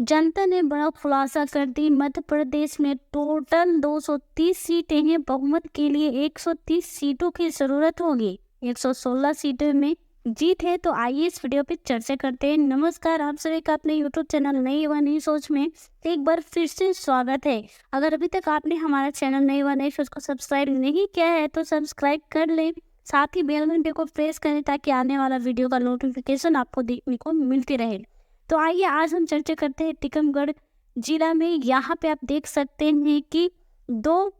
जनता ने बड़ा खुलासा कर दी। मध्य प्रदेश में टोटल 230 सीटें हैं। बहुमत के लिए 130 सीटों की जरूरत होगी। 116 सीटों में जीत है। तो आइए इस वीडियो पे चर्चा करते हैं। नमस्कार, आप सभी का अपने यूट्यूब चैनल नई व नई सोच में एक बार फिर से स्वागत है। अगर अभी तक आपने हमारा चैनल नई व नई सोच को सब्सक्राइब नहीं किया है तो सब्सक्राइब कर लें। साथ ही बेल घंटे को प्रेस करें ताकि आने वाला वीडियो का नोटिफिकेशन आपको देखने को मिलती रहे। तो आइए आज हम चर्चा करते हैं टीकमगढ़ जिला में। यहाँ पे आप देख सकते हैं कि 2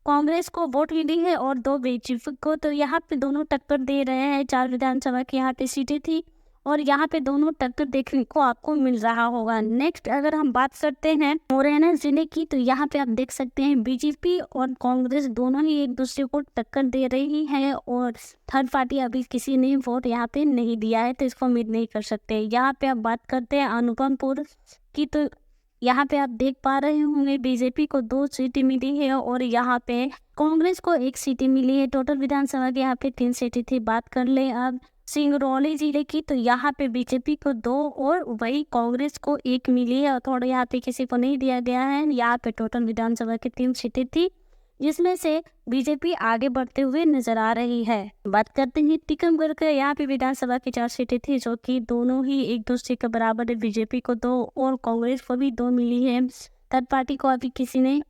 कांग्रेस को वोट मिली है और 2 बीजेपी को। तो यहाँ पे दोनों टक्कर दे रहे हैं। 4 विधानसभा की यहाँ पे सीटें थी और यहाँ पे दोनों टक्कर देखने को आपको मिल रहा होगा। नेक्स्ट अगर हम बात करते हैं मुरैना जिले की, तो यहाँ पे आप देख सकते हैं बीजेपी और कांग्रेस दोनों ही एक दूसरे को टक्कर दे रही है और थर्ड पार्टी अभी किसी ने वोट यहाँ पे नहीं दिया है तो इसको उम्मीद नहीं कर सकते। यहाँ पे आप बात करते हैं अनुपमपुर की, तो यहाँ पे आप देख पा रहे होंगे बीजेपी को 2 सीटें मिली है और यहाँ पे कांग्रेस को 1 सीट मिली है। टोटल विधानसभा की यहाँ पे 3 सीटें थी। बात कर ले अब सिंगरौली जिले की, तो यहाँ पे बीजेपी को 2 और वही कांग्रेस को 1 मिली है और थोड़ा यहाँ पे किसी को नहीं दिया गया है। यहाँ पे टोटल विधानसभा की 3 सीटें थी जिसमें से बीजेपी आगे बढ़ते हुए नजर आ रही है। बात करते हैं टीकमगढ़ के, यहाँ पे विधानसभा की 4 सीटें थी जो कि दोनों ही एक दूसरे के बराबर है। बीजेपी को 2 और कांग्रेस को भी 2 मिली है। थर्ड पार्टी को अभी किसी ने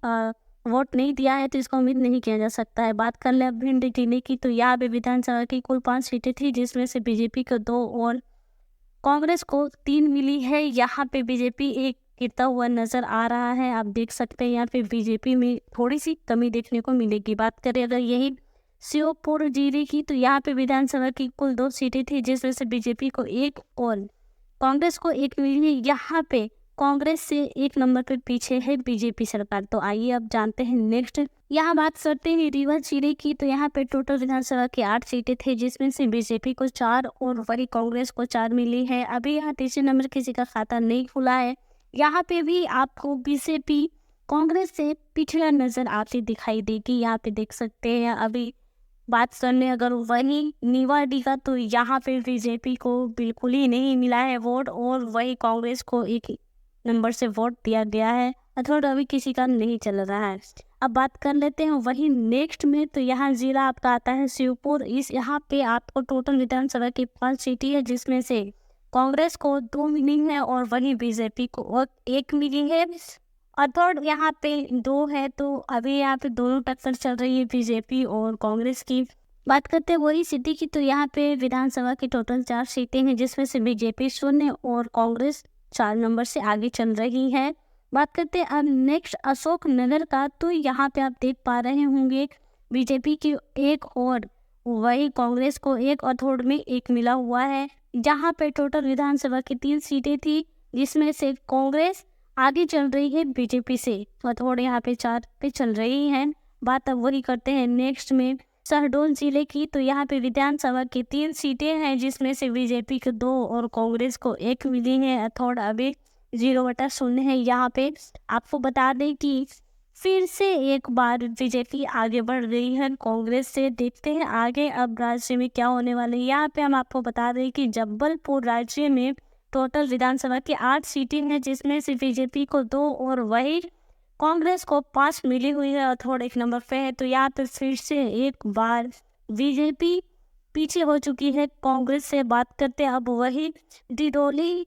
वोट नहीं दिया है तो इसका उम्मीद नहीं किया जा सकता है। बात कर ले भिंड जिले की, तो यहाँ पे विधानसभा की कुल 5 सीटें थी जिसमें से बीजेपी को 2 और कांग्रेस को 3 मिली है। यहाँ पे बीजेपी एक गिरता हुआ नजर आ रहा है। आप देख सकते हैं यहाँ पे बीजेपी में थोड़ी सी कमी देखने को मिलेगी। बात करें अगर यही श्योपुर जिले की, तो यहाँ पे विधानसभा की कुल 2 सीटें थी जिसमें से बीजेपी को 1 और कांग्रेस को 1 मिली है। यहाँ पे कांग्रेस से 1 नंबर पे पीछे है बीजेपी सरकार। तो आइए अब जानते हैं नेक्स्ट। यहाँ बात करते हैं रीवा जिले की, तो यहाँ पे टोटल विधानसभा की 8 सीटें थी जिसमें से बीजेपी को 4 और वही कांग्रेस को 4 मिली है। अभी यहाँ तीसरे नंबर किसी का खाता नहीं खुला है। यहाँ पे भी आपको बीजेपी कांग्रेस से पिछड़ा नजर आती दिखाई देगी। यहाँ पे देख सकते हैं। अभी बात करने अगर वही निवाड़ी का, तो यहाँ पे बीजेपी को बिल्कुल ही नहीं मिला है वोट और वही कांग्रेस को 1 नंबर से वोट दिया गया है अथवा अभी किसी का नहीं चल रहा है। अब बात कर लेते हैं वही नेक्स्ट में, तो यहाँ जिला आपका आता है श्योपुर। इस यहाँ पे आपको टोटल विधानसभा की 5 सीटें है जिसमें से कांग्रेस को 2 मिली है और वही बीजेपी को 1 मिली है और थर्ड यहाँ पे 2 है। तो अभी यहाँ पे दोनों टक्कर चल रही है बीजेपी और कांग्रेस की। बात करते हैं वही सिटी की, तो यहाँ पे विधानसभा की टोटल 4 सीटें हैं जिसमें से बीजेपी 0 और कांग्रेस 4 नंबर से आगे चल रही है। बात करते हैं अब नेक्स्ट अशोक नगर का, तो यहाँ पे आप देख पा रहे होंगे बीजेपी की 1 और वही कांग्रेस को 1 और थर्ड में 1 मिला हुआ है। जहाँ पे टोटल विधानसभा की 3 सीटें थी जिसमें से कांग्रेस आगे चल रही है बीजेपी से और थोड़े यहाँ पे 4 पे चल रही है। बात अब वही करते हैं नेक्स्ट में शहडोल जिले की, तो यहाँ पे विधानसभा की 3 सीटें हैं जिसमें से बीजेपी को 2 और कांग्रेस को 1 मिली है। थोड़ा अभी 0/0 है। यहाँ पे आपको बता दें कि फिर से एक बार बीजेपी आगे बढ़ रही है कांग्रेस से। देखते हैं आगे अब राज्य में क्या होने वाले। यहाँ पे हम आपको बता दें कि जबलपुर राज्य में टोटल विधानसभा की 8 सीटें हैं जिसमें से बीजेपी को 2 और वही कांग्रेस को 5 मिली हुई है और थोड़ा 1 नंबर पे है। तो यहाँ पे फिर से एक बार बीजेपी पीछे हो चुकी है कांग्रेस से। बात करते हैं अब वही डिडोली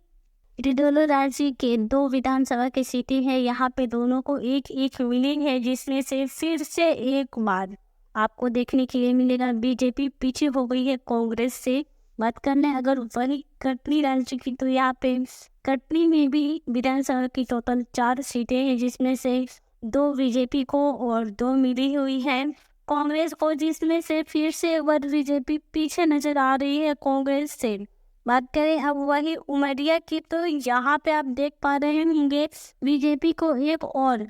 राज्य के 2 विधानसभा की सीटें हैं। यहाँ पे दोनों को 1-1 मिली है जिसमें से फिर से एक बार आपको देखने के लिए मिलेगा बीजेपी पीछे हो गई है कांग्रेस से। बात करना है अगर वही कटनी राज्य की, तो यहाँ पे कटनी में भी विधानसभा की टोटल 4 सीटें हैं जिसमें से 2 बीजेपी को और 2 मिली हुई है कांग्रेस को, जिसमें से फिर से एक बार बीजेपी पीछे नजर आ रही है कांग्रेस से। बात करें अब वही उमरिया की, तो यहाँ पे आप देख पा रहे होंगे बीजेपी को 1 और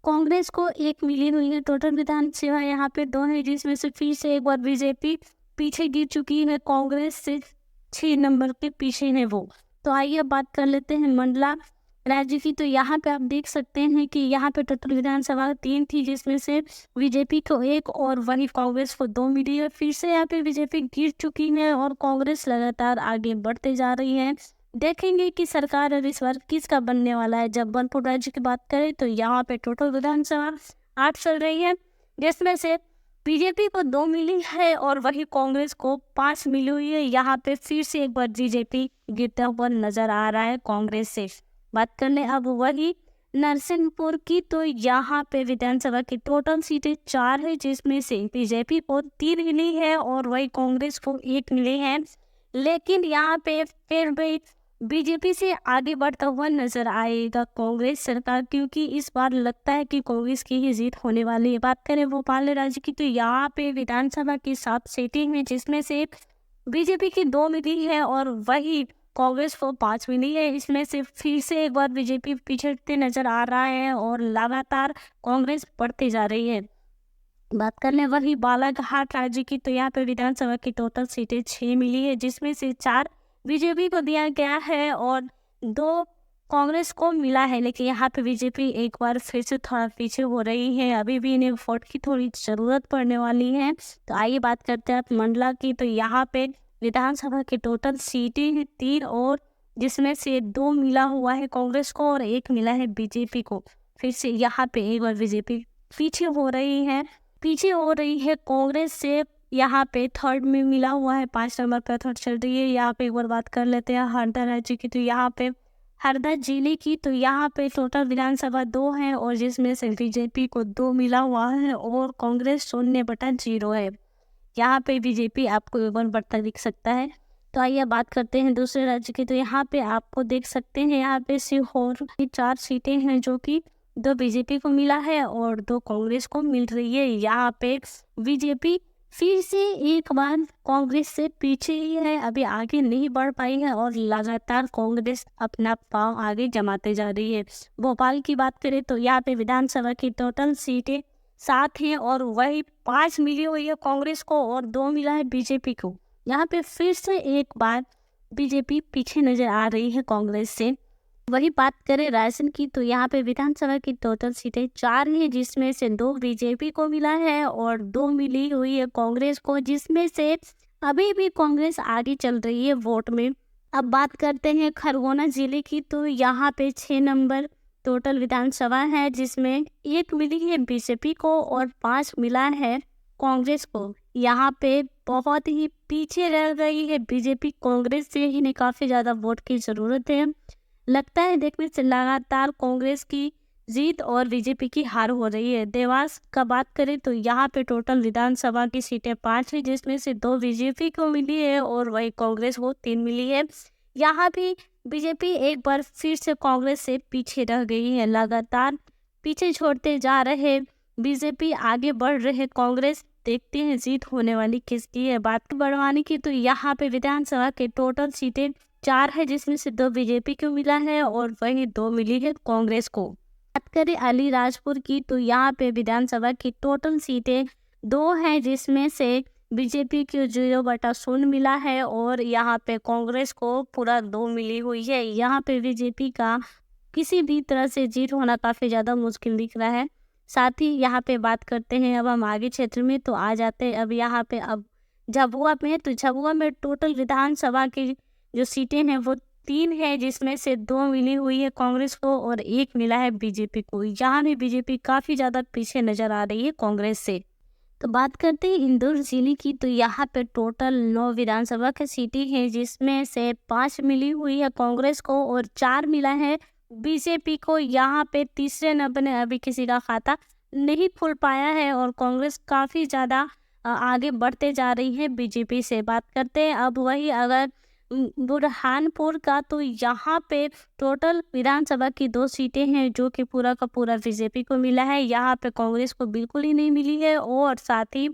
कांग्रेस को 1 मिली हुई है। टोटल विधानसभा यहाँ पे 2 है जिसमें से फिर से एक बार बीजेपी पीछे गिर चुकी है कांग्रेस से। 6 नंबर के पीछे है वो। तो आइए अब बात कर लेते हैं मंडला राज्य की, तो यहाँ पे आप देख सकते हैं कि यहाँ पे टोटल विधानसभा 3 थी जिसमें से बीजेपी को 1 और वही कांग्रेस को 2 मिली है। फिर से यहाँ पे बीजेपी गिर चुकी है और कांग्रेस लगातार आगे बढ़ते जा रही है। देखेंगे कि सरकार अब इस बार किसका बनने वाला है। जब बनपुर राज्य की बात करें तो यहाँ पे टोटल विधानसभा 8 चल रही है, जिसमें से बीजेपी को 2 मिली है और वही कांग्रेस को 5 मिली हुई है। यहाँ पे फिर से एक बार बीजेपी गिरता हुआ नजर आ रहा है कांग्रेस से। बात कर ले अब वही नरसिंहपुर की, तो यहाँ पे विधानसभा की टोटल सीटें 4 है, जिसमें से बीजेपी को 3 मिली है और वही कांग्रेस को 1 मिली है। लेकिन यहाँ पे फिर भी बीजेपी से आगे बढ़ता हुआ नजर आएगा कांग्रेस सरकार, क्योंकि इस बार लगता है कि कांग्रेस की ही जीत होने वाली है। बात करें भोपाल राज्य की, तो यहाँ पे विधानसभा की 7 सीटें हैं, जिसमें से बीजेपी की 2 मिली है और वही कांग्रेस को 5 मिली है। इसमें से फिर से एक बार बीजेपी पिछड़ते नजर आ रहा है और लगातार कांग्रेस बढ़ती जा रही है। बात कर लें वही बालाघाट राज्य की, तो यहाँ पे विधानसभा की टोटल सीटें 6 मिली है, जिसमें से 4 बीजेपी को दिया गया है और 2 कांग्रेस को मिला है। लेकिन यहाँ पे बीजेपी एक बार फिर से थोड़ा पीछे हो रही है, अभी भी इन्हें वोट की थोड़ी ज़रूरत पड़ने वाली है। तो आइए बात करते हैं मंडला की, तो यहाँ पे विधानसभा की टोटल सीटें हैं 3 और जिसमें से 2 मिला हुआ है कांग्रेस को और 1 मिला है बीजेपी को। फिर से यहाँ पे एक बार बीजेपी पीछे हो रही है कांग्रेस से। यहाँ पे थर्ड में मिला हुआ है, 5 नंबर पर थर्ड चल रही है। यहाँ पे एक बार बात कर लेते हैं हरदा राज्य की, तो यहाँ पे हरदा जिले की, तो यहाँ पे टोटल विधानसभा 2 है और जिसमें से बीजेपी को 2 मिला हुआ है और कांग्रेस 0/0 है। यहाँ पे बीजेपी आपको एक बार बढ़ता दिख सकता है। तो आइए बात करते हैं दूसरे राज्य की, तो यहाँ पे आपको देख सकते हैं यहाँ पे सीहोर की 4 सीटें हैं, जो कि 2 बीजेपी को मिला है और 2 कांग्रेस को मिल रही है। यहाँ पे बीजेपी फिर से एक बार कांग्रेस से पीछे ही है, अभी आगे नहीं बढ़ पाई है और लगातार कांग्रेस अपना पांव आगे जमाते जा रही है। भोपाल की बात करें तो यहाँ पे विधानसभा की टोटल सीटें 7 हैं और वही 5 मिली हुई है कांग्रेस को और 2 मिला है बीजेपी को। यहाँ पे फिर से एक बार बीजेपी पीछे नजर आ रही है कांग्रेस से। वही बात करें रायसेन की, तो यहाँ पे विधानसभा की टोटल सीटें 4 हैं, जिसमें से 2 बीजेपी को मिला है और 2 मिली हुई है कांग्रेस को, जिसमें से अभी भी कांग्रेस आगे चल रही है वोट में। अब बात करते हैं खरगोन जिले की, तो यहाँ पे 6 नंबर टोटल विधानसभा है, जिसमें 1 मिली है बीजेपी को और 5 मिला है कांग्रेस को। यहाँ पे बहुत ही पीछे रह गई है बीजेपी कांग्रेस से, इन्हें काफ़ी ज़्यादा वोट की ज़रूरत है। लगता है देखने से लगातार कांग्रेस की जीत और बीजेपी की हार हो रही है। देवास का बात करें तो यहाँ पे टोटल विधानसभा की सीटें 5 है, जिसमें से 2 बीजेपी को मिली है और वही कांग्रेस को 3 मिली है। यहाँ भी बीजेपी एक बार फिर से कांग्रेस से पीछे रह गई है, लगातार पीछे छोड़ते जा रहे बीजेपी, आगे बढ़ रहे कांग्रेस। देखते हैं जीत होने वाली किसकी है। बात बढ़वाने की, तो यहाँ पे विधानसभा के टोटल सीटें 4 है, जिसमें से 2 बीजेपी को मिला है और वही 2 मिली है कांग्रेस को। बात करें अलीराजपुर की, तो यहाँ पे विधानसभा की टोटल सीटें 2 हैं, जिसमें से बीजेपी को 0/0 मिला है और यहाँ पे कांग्रेस को पूरा 2 मिली हुई है। यहाँ पे बीजेपी का किसी भी तरह से जीत होना काफ़ी ज़्यादा मुश्किल दिख रहा है। साथ ही यहाँ पे बात करते हैं अब हम आगे क्षेत्र में, तो आ जाते हैं अब यहाँ पे अब झाबुआ में। तो झाबुआ में टोटल विधानसभा की जो सीटें हैं वो 3 है, जिसमें से 2 मिली हुई है कांग्रेस को और 1 मिला है बीजेपी को। यहाँ भी बीजेपी काफ़ी ज़्यादा पीछे नज़र आ रही है कांग्रेस से। तो बात करते हैं इंदौर जिले की, तो यहाँ पे टोटल 9 विधानसभा की सीटें हैं, जिसमें से 5 मिली हुई है कांग्रेस को और 4 मिला है बीजेपी को। यहाँ पे तीसरे नंबर में अभी किसी का खाता नहीं खुल पाया है और कांग्रेस काफ़ी ज़्यादा आगे बढ़ते जा रही है बीजेपी से। बात करते हैं अब वही अगर बुरहानपुर का, तो यहाँ पे टोटल विधानसभा की 2 सीटें हैं, जो कि पूरा का पूरा बीजेपी को मिला है। यहाँ पे कांग्रेस को बिल्कुल ही नहीं मिली है और साथ ही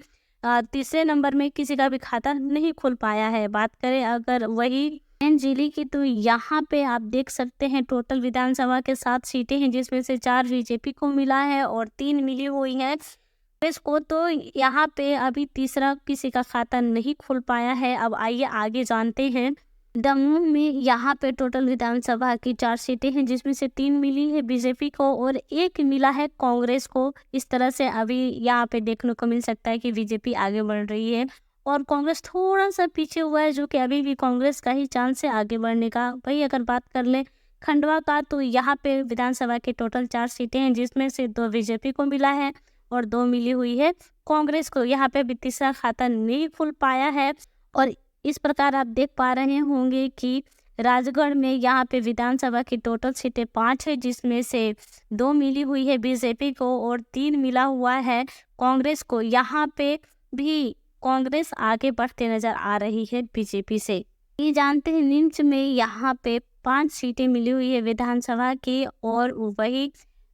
तीसरे नंबर में किसी का भी खाता नहीं खुल पाया है। बात करें अगर वही जिले की, तो यहाँ पे आप देख सकते हैं टोटल विधानसभा के 7 सीटें हैं, जिसमें से 4 बीजेपी को मिला है और 3 मिली हुई है कांग्रेस को। तो यहाँ पे अभी तीसरा किसी का खाता नहीं खुल पाया है। अब आइए आगे जानते हैं दमोह में। यहाँ पे टोटल विधानसभा की 4 सीटें हैं, जिसमें से 3 मिली है बीजेपी को और 1 मिला है कांग्रेस को। इस तरह से अभी यहाँ पे देखने को मिल सकता है कि बीजेपी आगे बढ़ रही है और कांग्रेस थोड़ा सा पीछे हुआ है, जो कि अभी भी कांग्रेस का ही चांस है आगे बढ़ने का। वही अगर बात कर ले खंडवा का, तो यहाँ पे विधानसभा के टोटल 4 सीटें हैं, जिसमें से 2 बीजेपी को मिला है और 2 मिली हुई है कांग्रेस को। यहाँ पे भी तीसरा खाता नहीं खुल पाया है। और इस प्रकार आप देख पा रहे होंगे कि राजगढ़ में यहाँ पे विधानसभा की टोटल सीटें 5 है, जिसमें से 2 मिली हुई है बीजेपी को और 3 मिला हुआ है कांग्रेस को। यहाँ पे भी कांग्रेस आगे बढ़ते नजर आ रही है बीजेपी से। ये जानते हैं नीमच में यहाँ पे 5 सीटें मिली हुई है विधानसभा की और वही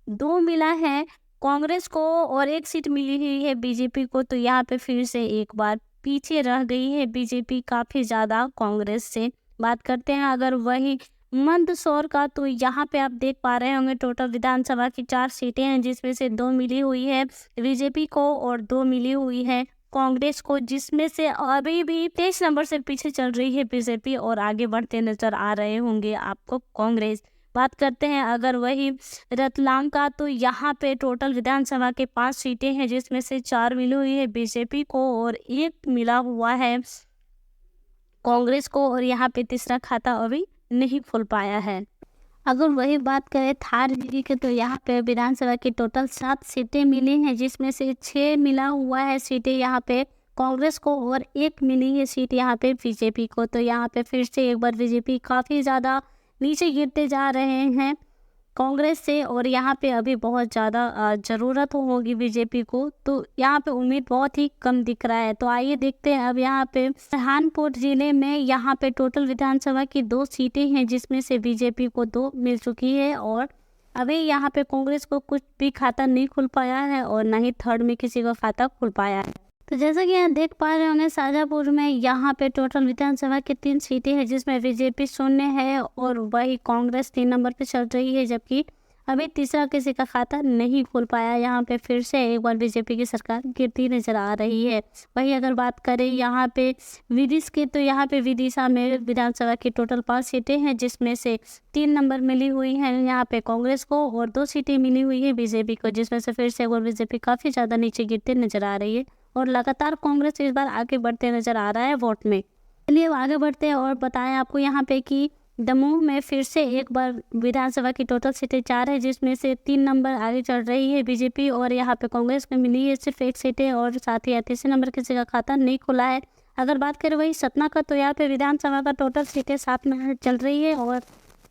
2 मिला है कांग्रेस को और 1 सीट मिली हुई है बीजेपी को। तो यहाँ पे फिर से एक बार पीछे रह गई है बीजेपी काफी ज्यादा कांग्रेस से। बात करते हैं अगर वही मंदसौर का, तो यहाँ पे आप देख पा रहे होंगे टोटल विधानसभा की 4 सीटें हैं, जिसमें से 2 मिली हुई है बीजेपी को और 2 मिली हुई है कांग्रेस को, जिसमें से अभी भी 23 नंबर से पीछे चल रही है बीजेपी और आगे बढ़ते नजर आ रहे होंगे आपको कांग्रेस। बात करते हैं अगर वही रतलाम का, तो यहाँ पे टोटल विधानसभा के 5 सीटें हैं, जिसमें से 4 मिली हुई है बीजेपी को और 1 मिला हुआ है कांग्रेस को और यहाँ पे तीसरा खाता अभी नहीं खुल पाया है। अगर वही बात करें थार जिले के, तो यहाँ पे विधानसभा की टोटल 7 सीटें मिली हैं, जिसमें से 6 मिला हुआ है सीटें यहाँ पे कांग्रेस को और 1 मिली है सीट यहाँ पे बीजेपी को। तो यहाँ पे फिर से एक बार बीजेपी काफ़ी ज़्यादा नीचे गिरते जा रहे हैं कांग्रेस से और यहाँ पे अभी बहुत ज़्यादा ज़रूरत होगी बीजेपी को। तो यहाँ पे उम्मीद बहुत ही कम दिख रहा है। तो आइए देखते हैं अब यहाँ पे सहारनपुर जिले में यहाँ पे टोटल विधानसभा की 2 सीटें हैं, जिसमें से बीजेपी को 2 मिल चुकी है और अभी यहाँ पे कांग्रेस को कुछ भी खाता नहीं खुल पाया है और ना ही थर्ड में किसी का खाता खुल पाया है। तो जैसा कि यहाँ देख पा रहे होंगे शाजापुर में यहाँ पे टोटल विधानसभा की 3 सीटें हैं, जिसमें बीजेपी 0 है और वही कांग्रेस 3 नंबर पे चल रही है, जबकि अभी तीसरा किसी का खाता नहीं खुल पाया। यहाँ पे फिर से एक बार बीजेपी की सरकार गिरती नजर आ रही है। वही अगर बात करें यहाँ पे विदिशा की, तो यहाँ पे विदिशा में विधानसभा की टोटल 5 सीटें हैं, जिसमें से 3 नंबर मिली हुई हैं यहाँ पे कांग्रेस को और 2 सीटें मिली हुई है बीजेपी को, जिसमें से फिर से एक बार बीजेपी काफ़ी ज़्यादा नीचे गिरते नजर आ रही है और लगातार कांग्रेस इस बार आगे बढ़ते नजर आ रहा है वोट में। चलिए आगे बढ़ते हैं और बताएं आपको यहाँ पे कि दमोह में फिर से एक बार विधानसभा की टोटल सीटें 4 है, जिसमें से 3 नंबर आगे चल रही है बीजेपी और यहाँ पे कांग्रेस को मिली है सिर्फ 1 सीटें और साथ ही 38 नंबर किसी का खाता नहीं खुला है। अगर बात करें वही सतना का, तो यहाँ पे विधानसभा का टोटल सीटें 7 में चल रही है और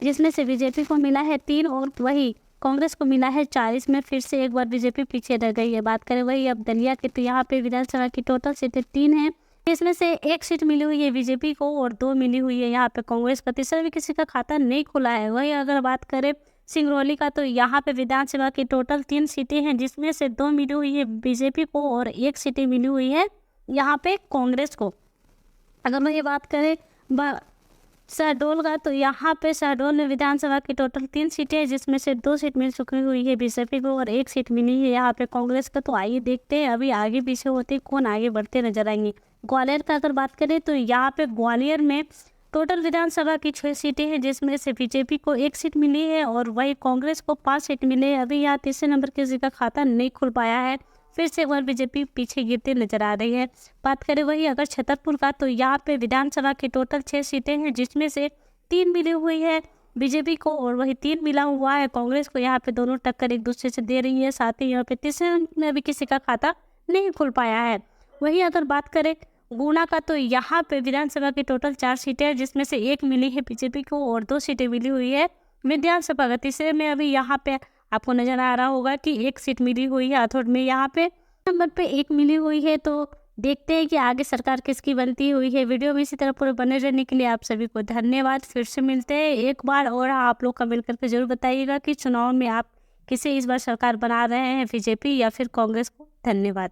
जिसमें से बीजेपी को मिला है 3 और वही कांग्रेस को मिला है 4। इसमें फिर से एक बार बीजेपी पीछे रह गई है। बात करें वही अब दलिया की, तो यहाँ पे विधानसभा की टोटल सीटें 3 हैं, इसमें से 1 सीट मिली हुई है बीजेपी को और 2 मिली हुई है यहाँ पे कांग्रेस का। तीसरा भी किसी का खाता नहीं खुला है। वही अगर बात करें सिंगरौली का, तो यहाँ पे विधानसभा की टोटल 3 सीटें हैं, जिसमें से 2 मिली हुई है बीजेपी को और 1 सीटें मिली हुई है यहाँ पे कांग्रेस को। अगर वही बात करें शहडोल का, तो यहाँ पे शहडोल में विधानसभा की टोटल 3 सीटें हैं, जिसमें से 2 सीट मिल चुकी हुई है बीजेपी को और 1 सीट मिली है यहाँ पे कांग्रेस का। तो आइए देखते हैं अभी आगे पीछे होते कौन आगे बढ़ते नजर आएंगे। ग्वालियर का अगर बात करें, तो यहाँ पे ग्वालियर में टोटल विधानसभा की 6 सीटें हैं, जिसमें से बीजेपी को 1 सीट मिली है और वही कांग्रेस को 5 सीट मिले हैं। अभी यहाँ तीसरे नंबर किसी का खाता नहीं खुल पाया है। फिर से एक बार बीजेपी पीछे गिरते नजर आ रही है। बात करें वही अगर छतरपुर का, तो यहाँ पे विधानसभा की टोटल 6 सीटें हैं, जिसमें से 3 मिली हुई है बीजेपी को और वही 3 मिला हुआ है कांग्रेस को। यहाँ पे दोनों टक्कर एक दूसरे से दे रही है। साथ ही यहाँ पे तीसरे में अभी किसी का खाता नहीं खुल पाया है। वही अगर बात करें गुना का, तो यहाँ पे विधानसभा की टोटल 4 सीटें हैं, जिसमें से 1 मिली है बीजेपी को और 2 सीटें मिली हुई है विधानसभा का। तीसरे में अभी यहाँ पे आपको नजर आ रहा होगा कि 1 सीट मिली हुई है आथोड़ में, यहाँ पे नंबर पे 1 मिली हुई है। तो देखते हैं कि आगे सरकार किसकी बनती हुई है। वीडियो में इसी तरह पूरे बने रहने के लिए आप सभी को धन्यवाद। फिर से मिलते हैं एक बार और आप लोग कमेंट करके जरूर बताइएगा कि चुनाव में आप किसे इस बार सरकार बना रहे हैं, बीजेपी या फिर कांग्रेस को। धन्यवाद।